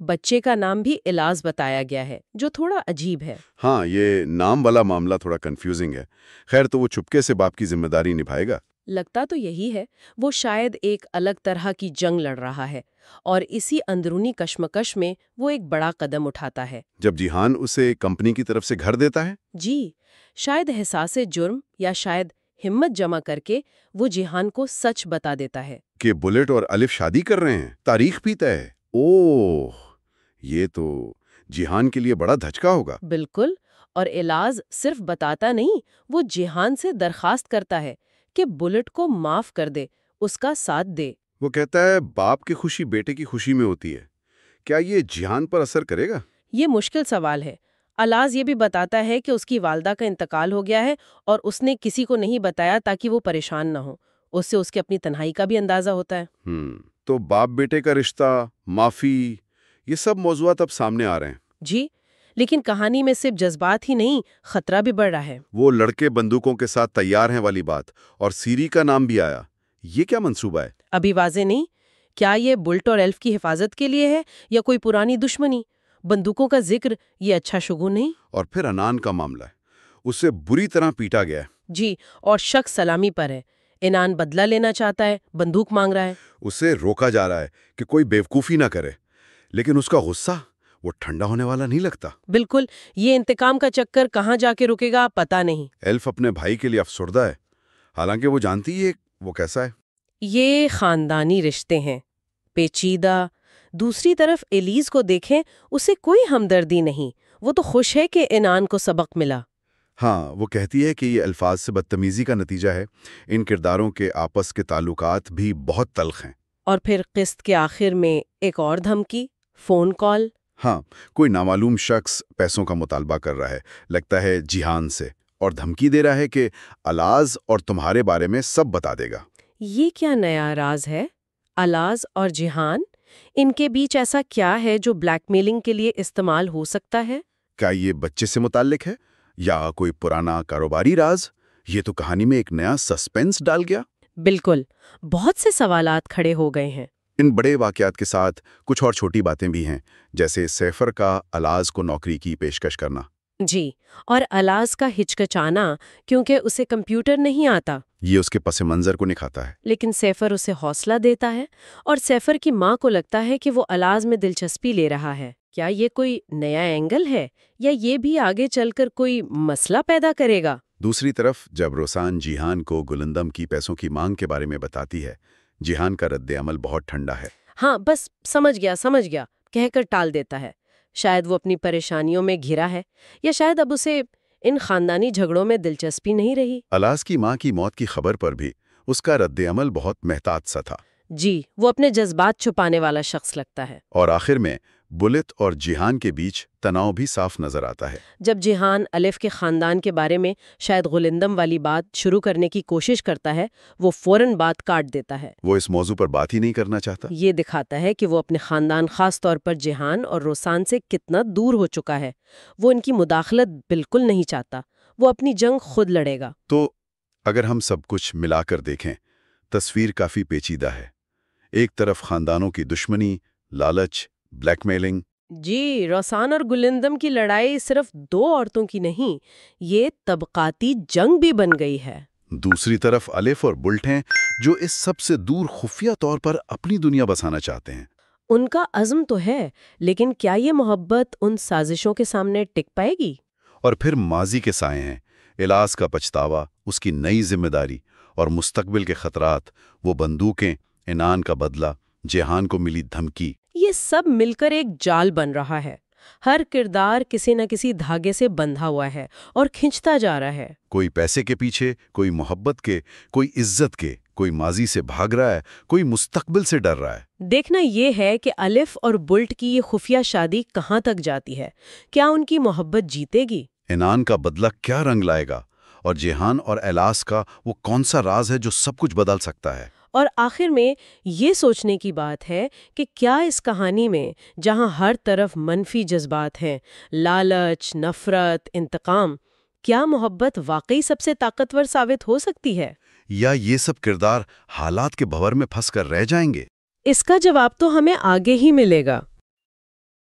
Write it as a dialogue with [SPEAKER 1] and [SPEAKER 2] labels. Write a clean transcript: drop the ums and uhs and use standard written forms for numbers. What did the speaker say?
[SPEAKER 1] بچے کا نام بھی الاز بتایا گیا ہے، جو تھوڑا عجیب ہے۔
[SPEAKER 2] ہاں، یہ نام والا معاملہ تھوڑا کنفیوزنگ ہے۔ خیر، تو وہ چپکے سے باپ کی ذمہ داری نبھائے گا؟
[SPEAKER 1] لگتا تو یہی ہے، وہ شاید ایک الگ طرح کی جنگ لڑ رہا ہے، اور اسی اندرونی کشمکش میں وہ ایک بڑا قدم اٹھاتا ہے۔
[SPEAKER 2] جب جیہان اسے کمپنی کی طرف سے گھر دیتا ہے؟
[SPEAKER 1] جی، شاید احساس جرم یا شاید ہمت جمع کر کے وہ جیہان کو سچ بتا دیتا ہے
[SPEAKER 2] کہ بلٹ اور الف شادی کر رہے ہیں، تاریخ بھی طے ہے۔ اوہ، یہ تو جیہان کے لیے بڑا دھچکا ہوگا۔
[SPEAKER 1] بالکل، اور الاز صرف بتاتا نہیں، وہ جیہان سے درخواست کرتا ہے کہ بلٹ کو معاف کر دے، اس کا ساتھ دے۔
[SPEAKER 2] وہ کہتا ہے باپ کی خوشی بیٹے کی خوشی میں ہوتی ہے۔ کیا یہ جیہان پر اثر کرے گا؟
[SPEAKER 1] یہ مشکل سوال ہے۔ الاز یہ بھی بتاتا ہے کہ اس کی والدہ کا انتقال ہو گیا ہے اور اس نے کسی کو نہیں بتایا تاکہ وہ پریشان نہ ہو۔ اس سے اس کی اپنی تنہائی کا بھی اندازہ ہوتا ہے۔
[SPEAKER 2] تو باپ بیٹے کا رشتہ، معافی، یہ سب موضوعات اب سامنے آ رہے ہیں۔
[SPEAKER 1] جی، لیکن کہانی میں صرف جذبات ہی نہیں، خطرہ بھی بڑھ رہا ہے۔
[SPEAKER 2] وہ لڑکے بندوقوں کے ساتھ تیار ہیں والی بات، اور سیری کا نام بھی آیا۔ یہ کیا منصوبہ ہے؟
[SPEAKER 1] ابھی واضح نہیں۔ کیا یہ بلٹ اور ایلف کی حفاظت کے لیے ہے یا کوئی پرانی دشمنی؟ بندوقوں کا ذکر یہ اچھا شگون نہیں۔
[SPEAKER 2] اور پھر انان کا معاملہ ہے، اسے بری طرح پیٹا گیا ہے۔
[SPEAKER 1] جی، اور شک سلامی پر ہے۔ انان بدلہ لینا چاہتا ہے، بندوق مانگ رہا ہے۔
[SPEAKER 2] اسے روکا جا رہا ہے کہ کوئی بیوقوفی نہ کرے، لیکن اس کا غصہ وہ ٹھنڈا ہونے والا نہیں لگتا۔
[SPEAKER 1] بالکل، یہ انتقام کا چکر کہاں جا کے رکے گا پتہ نہیں۔
[SPEAKER 2] ایلف اپنے بھائی کے لیے افسردہ ہے، حالانکہ وہ جانتی ہے وہ کیسا ہے۔
[SPEAKER 1] یہ خاندانی رشتے ہیں، پیچیدہ۔ دوسری طرف ایلیز کو دیکھیں، اسے کوئی ہمدردی نہیں، وہ تو خوش ہے کہ انان کو سبق ملا۔
[SPEAKER 2] ہاں، وہ کہتی ہے کہ یہ الفاظ سے بدتمیزی کا نتیجہ ہے، ان کرداروں کے آپس کے تعلقات بھی بہت تلخ ہیں۔
[SPEAKER 1] اور پھر قسط کے آخر میں ایک اور دھمکی، فون کال۔
[SPEAKER 2] ہاں، کوئی نامعلوم شخص پیسوں کا مطالبہ کر رہا ہے، لگتا ہے جیہان سے، اور دھمکی دے رہا ہے کہ الاز اور تمہارے بارے میں سب بتا دے گا۔
[SPEAKER 1] یہ کیا نیا راز ہے؟ الاز اور جیہان، ان کے بیچ ایسا کیا ہے جو بلیک میلنگ کے لیے استعمال ہو سکتا ہے؟
[SPEAKER 2] کیا یہ بچے سے متعلق ہے یا کوئی پرانا کاروباری راز؟ یہ تو کہانی میں ایک نیا سسپینس ڈال گیا۔
[SPEAKER 1] بالکل، بہت سے سوالات کھڑے ہو گئے ہیں۔
[SPEAKER 2] ان بڑے واقعات کے ساتھ کچھ اور چھوٹی باتیں بھی ہیں، جیسے سیفر کا الاز کو نوکری کی پیشکش کرنا۔
[SPEAKER 1] جی، اور الاز کا ہچکچانا کیونکہ اسے کمپیوٹر نہیں آتا۔
[SPEAKER 2] یہ اس کے پس منظر کو نکھاتا ہے۔
[SPEAKER 1] لیکن سیفر اسے حوصلہ دیتا ہے، اور سیفر کی ماں کو لگتا ہے کہ وہ الاز میں دلچسپی لے رہا ہے۔ کیا یہ کوئی نیا اینگل ہے یا یہ بھی آگے چل کر کوئی مسئلہ پیدا کرے گا؟
[SPEAKER 2] دوسری طرف جب روسان جیہان کو گلندم کی پیسوں کی مانگ کے بارے میں بتاتی ہے، جیہان کا رد عمل بہت ٹھنڈا ہے۔
[SPEAKER 1] ہاں، بس سمجھ گیا کہہ کر ٹال دیتا ہے۔ شاید وہ اپنی پریشانیوں میں گھرا ہے، یا شاید اب اسے ان خاندانی جھگڑوں میں دلچسپی نہیں رہی۔
[SPEAKER 2] الاز کی ماں کی موت کی خبر پر بھی اس کا رد عمل بہت محتاط سا تھا۔
[SPEAKER 1] جی، وہ اپنے جذبات چھپانے والا شخص لگتا ہے۔
[SPEAKER 2] اور آخر میں بلٹ اور جیہان کے بیچ تناؤ بھی صاف نظر آتا ہے۔
[SPEAKER 1] جب جیہان الف کے خاندان کے بارے میں شاید غلندم والی بات شروع کرنے کی کوشش کرتا ہے، وہ فوراً بات کاٹ دیتا ہے۔
[SPEAKER 2] وہ اس موضوع پر بات ہی نہیں کرنا چاہتا۔
[SPEAKER 1] یہ دکھاتا ہے کہ وہ اپنے خاندان، خاص طور پر جیہان اور روسان سے کتنا دور ہو چکا ہے۔ وہ ان کی مداخلت بالکل نہیں چاہتا، وہ اپنی جنگ خود لڑے گا۔
[SPEAKER 2] تو اگر ہم سب کچھ ملا کر دیکھیں، تصویر کافی پیچیدہ ہے۔ ایک طرف خاندانوں کی دشمنی، لالچ، بلیک میلنگ۔
[SPEAKER 1] جی، روسان اور گلندم کی لڑائی صرف دو عورتوں کی نہیں، یہ طبقاتی جنگ بھی بن گئی ہے۔
[SPEAKER 2] دوسری طرف الف اور بلٹ ہیں جو اس سب سے دور خفیہ طور پر اپنی دنیا بسانا چاہتے ہیں۔
[SPEAKER 1] ان کا عزم تو ہے، لیکن کیا یہ محبت ان سازشوں کے سامنے ٹک پائے گی؟
[SPEAKER 2] اور پھر ماضی کے سائے ہیں، الاز کا پچھتاوا، اس کی نئی ذمہ داری اور مستقبل کے خطرات، وہ بندوقیں، انان کا بدلہ، جیہان کو ملی دھمکی۔
[SPEAKER 1] یہ سب مل کر ایک جال بن رہا ہے۔ ہر کردار کسی نہ کسی دھاگے سے بندھا ہوا ہے اور کھنچتا جا رہا ہے۔
[SPEAKER 2] کوئی پیسے کے پیچھے، کوئی محبت کے، کوئی عزت کے، کوئی ماضی سے بھاگ رہا ہے، کوئی مستقبل سے ڈر رہا ہے۔
[SPEAKER 1] دیکھنا یہ ہے کہ الف اور بلٹ کی یہ خفیہ شادی کہاں تک جاتی ہے۔ کیا ان کی محبت جیتے گی؟
[SPEAKER 2] انان کا بدلہ کیا رنگ لائے گا؟ اور جیہان اور الاز کا وہ کون سا راز ہے جو سب کچھ بدل سکتا ہے؟
[SPEAKER 1] اور آخر میں یہ سوچنے کی بات ہے کہ کیا اس کہانی میں، جہاں ہر طرف منفی جذبات ہیں، لالچ، نفرت، انتقام، کیا محبت واقعی سب سے طاقتور ثابت ہو سکتی ہے؟
[SPEAKER 2] یا یہ سب کردار حالات کے بھور میں پھنس کر رہ جائیں گے؟
[SPEAKER 1] اس کا جواب تو ہمیں آگے ہی ملے گا۔